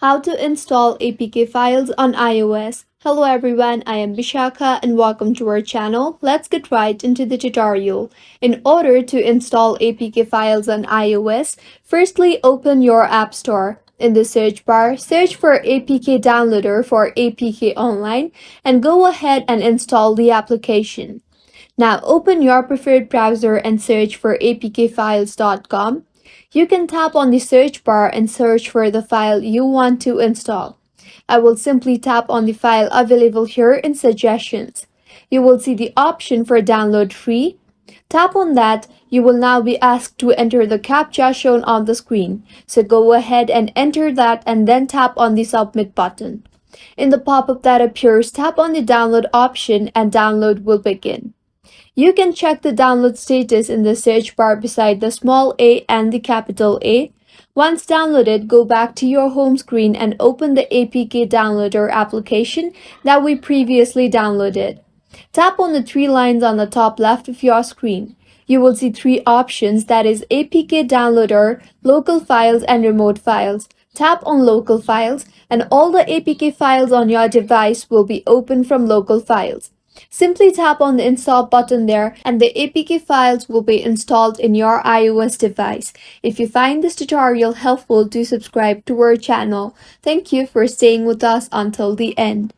How to install APK files on iOS. Hello everyone, I am Vishakha and welcome to our channel. Let's get right into the tutorial. In order to install APK files on iOS, firstly open your App Store. In the search bar, search for APK Downloader for APK Online and go ahead and install the application. Now open your preferred browser and search for apkfiles.com. You can tap on the search bar and search for the file you want to install. I will simply tap on the file available here in Suggestions. You will see the option for download free. Tap on that. You will now be asked to enter the CAPTCHA shown on the screen. So go ahead and enter that and then tap on the submit button. In the pop-up that appears, tap on the download option and download will begin. You can check the download status in the search bar beside the small a and the capital A. Once downloaded, go back to your home screen and open the APK Downloader application that we previously downloaded. Tap on the three lines on the top left of your screen. You will see three options, that is APK Downloader, Local Files and Remote Files. Tap on Local Files and all the APK files on your device will be opened from Local Files. Simply tap on the install button there and the APK files will be installed in your iOS device. If you find this tutorial helpful, do subscribe to our channel. Thank you for staying with us until the end.